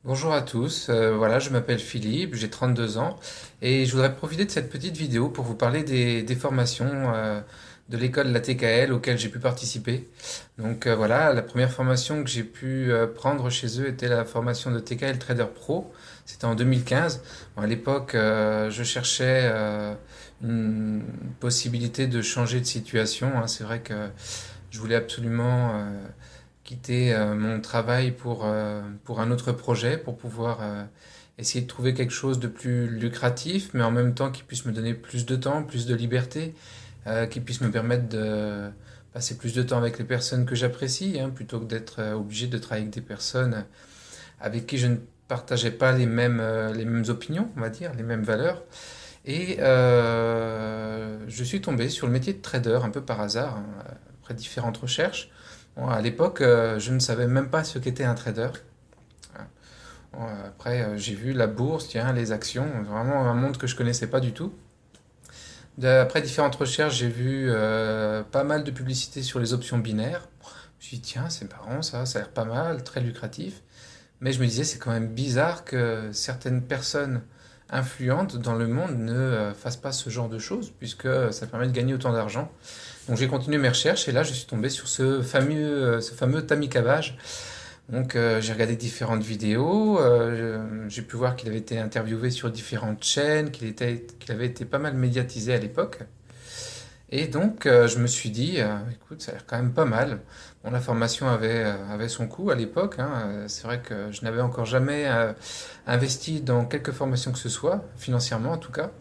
Bonjour à tous, voilà, je m'appelle Philippe, j'ai 32 ans et je voudrais profiter de cette petite vidéo pour vous parler des formations de l'école la TKL auxquelles j'ai pu participer. Donc voilà, la première formation que j'ai pu prendre chez eux était la formation de TKL Trader Pro, c'était en 2015. Bon, à l'époque, je cherchais une possibilité de changer de situation, hein. C'est vrai que je voulais absolument quitter mon travail pour un autre projet, pour pouvoir essayer de trouver quelque chose de plus lucratif, mais en même temps qui puisse me donner plus de temps, plus de liberté, qui puisse me permettre de passer plus de temps avec les personnes que j'apprécie, hein, plutôt que d'être obligé de travailler avec des personnes avec qui je ne partageais pas les mêmes opinions, on va dire, les mêmes valeurs. Et je suis tombé sur le métier de trader un peu par hasard, hein, après différentes recherches. Bon, à l'époque, je ne savais même pas ce qu'était un trader. Bon, après, j'ai vu la bourse, tiens, les actions, vraiment un monde que je connaissais pas du tout. Après différentes recherches, j'ai vu pas mal de publicités sur les options binaires. Je me suis dit, tiens, c'est marrant ça a l'air pas mal, très lucratif. Mais je me disais, c'est quand même bizarre que certaines personnes influentes dans le monde ne fassent pas ce genre de choses, puisque ça permet de gagner autant d'argent. Donc j'ai continué mes recherches et là je suis tombé sur ce fameux Tammy Cavage. Donc j'ai regardé différentes vidéos, j'ai pu voir qu'il avait été interviewé sur différentes chaînes, qu'il avait été pas mal médiatisé à l'époque. Et donc je me suis dit, écoute, ça a l'air quand même pas mal. Bon, la formation avait son coût à l'époque, hein. C'est vrai que je n'avais encore jamais investi dans quelque formation que ce soit, financièrement en tout cas.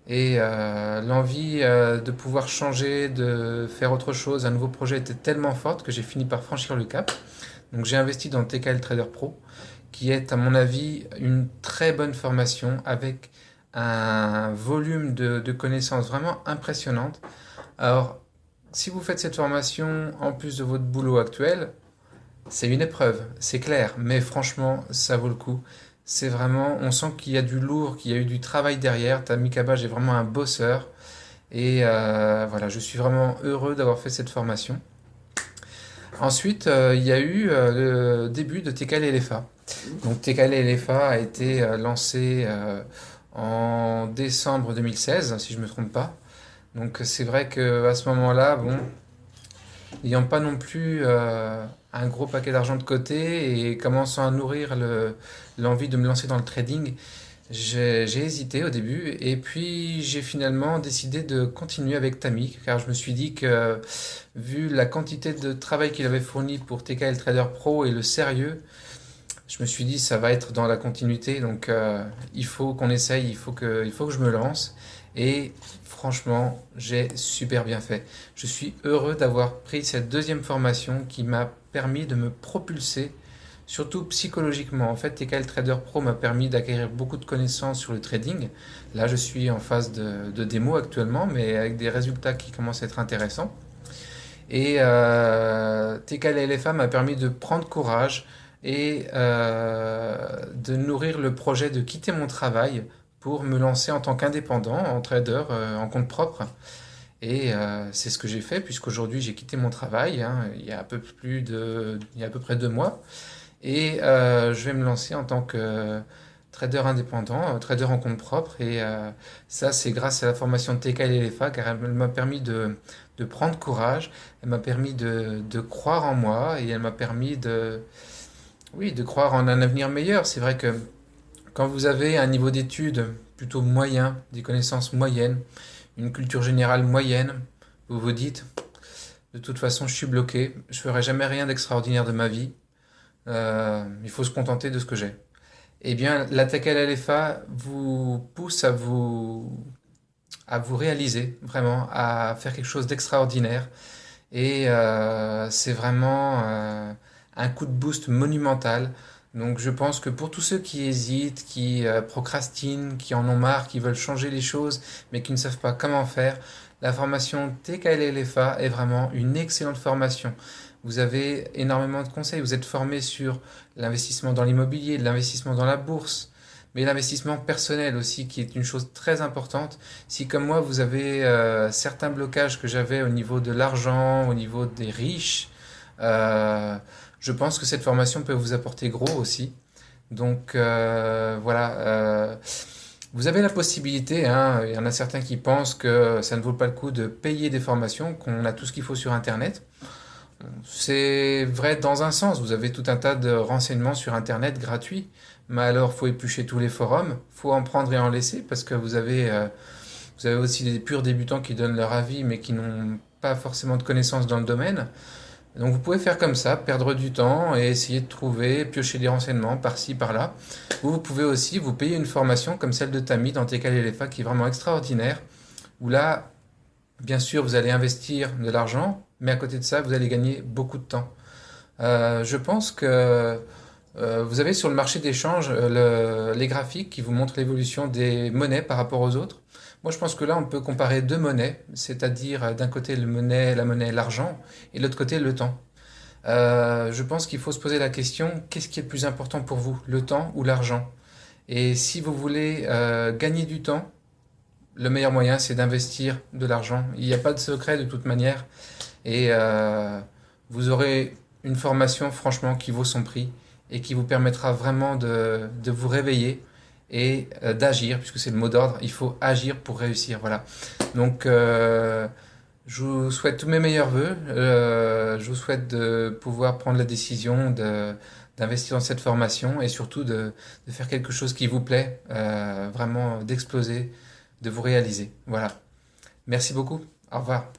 Et l'envie de pouvoir changer, de faire autre chose, un nouveau projet était tellement forte que j'ai fini par franchir le cap. Donc j'ai investi dans TKL Trader Pro, qui est à mon avis une très bonne formation avec un volume de connaissances vraiment impressionnante. Alors, si vous faites cette formation en plus de votre boulot actuel, c'est une épreuve, c'est clair, mais franchement, ça vaut le coup. C'est vraiment, on sent qu'il y a du lourd, qu'il y a eu du travail derrière. Tammy Kabaj est vraiment un bosseur. Et voilà, je suis vraiment heureux d'avoir fait cette formation. Ensuite, il y a eu le début de TKL LFA. Donc TKL LFA a été lancé en décembre 2016, si je ne me trompe pas. Donc c'est vrai qu'à ce moment-là, bon, n'ayant pas non plus un gros paquet d'argent de côté et commençant à nourrir l'envie de me lancer dans le trading, j'ai hésité au début et puis j'ai finalement décidé de continuer avec Tamik car je me suis dit que vu la quantité de travail qu'il avait fourni pour TKL Trader Pro et le sérieux, je me suis dit ça va être dans la continuité donc il faut qu'on essaye, il faut que je me lance et franchement j'ai super bien fait. Je suis heureux d'avoir pris cette deuxième formation qui m'a permis de me propulser surtout psychologiquement. En fait, TKL Trader Pro m'a permis d'acquérir beaucoup de connaissances sur le trading. Là, je suis en phase de démo actuellement, mais avec des résultats qui commencent à être intéressants. Et TKL LFA m'a permis de prendre courage et de nourrir le projet de quitter mon travail pour me lancer en tant qu'indépendant, en trader, en compte propre. Et c'est ce que j'ai fait puisqu'aujourd'hui j'ai quitté mon travail, hein, il y a à peu près 2 mois. Et je vais me lancer en tant que trader indépendant, trader en compte propre. Et ça, c'est grâce à la formation de TK et LFA, car elle m'a permis de prendre courage, elle m'a permis de croire en moi et elle m'a permis oui, de croire en un avenir meilleur. C'est vrai que quand vous avez un niveau d'études plutôt moyen, des connaissances moyennes, une culture générale moyenne, vous vous dites, de toute façon, je suis bloqué, je ferai jamais rien d'extraordinaire de ma vie. Il faut se contenter de ce que j'ai. Eh bien, l'attaque à l'LFA vous pousse à vous réaliser, vraiment, à faire quelque chose d'extraordinaire. Et c'est vraiment un coup de boost monumental. Donc je pense que pour tous ceux qui hésitent, qui procrastinent, qui en ont marre, qui veulent changer les choses, mais qui ne savent pas comment faire, la formation TKLLFA est vraiment une excellente formation. Vous avez énormément de conseils, vous êtes formé sur l'investissement dans l'immobilier, l'investissement dans la bourse, mais l'investissement personnel aussi, qui est une chose très importante. Si comme moi, vous avez certains blocages que j'avais au niveau de l'argent, au niveau des riches, euh, je pense que cette formation peut vous apporter gros aussi. Donc voilà, vous avez la possibilité, hein, il y en a certains qui pensent que ça ne vaut pas le coup de payer des formations, qu'on a tout ce qu'il faut sur Internet. C'est vrai dans un sens, vous avez tout un tas de renseignements sur Internet gratuits, mais alors faut éplucher tous les forums, faut en prendre et en laisser parce que vous avez aussi des purs débutants qui donnent leur avis mais qui n'ont pas forcément de connaissances dans le domaine. Donc vous pouvez faire comme ça, perdre du temps et essayer de trouver, piocher des renseignements par-ci, par-là. Ou vous pouvez aussi vous payer une formation comme celle de Tammy dans TKL LFA qui est vraiment extraordinaire, où là, bien sûr, vous allez investir de l'argent, mais à côté de ça, vous allez gagner beaucoup de temps. Je pense que vous avez sur le marché d'échange les graphiques qui vous montrent l'évolution des monnaies par rapport aux autres. Moi, je pense que là, on peut comparer deux monnaies, c'est-à-dire d'un côté la monnaie, l'argent, et de l'autre côté le temps. Je pense qu'il faut se poser la question, qu'est-ce qui est le plus important pour vous, le temps ou l'argent? Et si vous voulez gagner du temps, le meilleur moyen, c'est d'investir de l'argent. Il n'y a pas de secret de toute manière. Et vous aurez une formation, franchement, qui vaut son prix et qui vous permettra vraiment de vous réveiller et d'agir, puisque c'est le mot d'ordre. Il faut agir pour réussir. Voilà. Donc, je vous souhaite tous mes meilleurs voeux. Je vous souhaite de pouvoir prendre la décision d'investir dans cette formation et surtout de faire quelque chose qui vous plaît, vraiment d'exploser, de vous réaliser. Voilà. Merci beaucoup. Au revoir.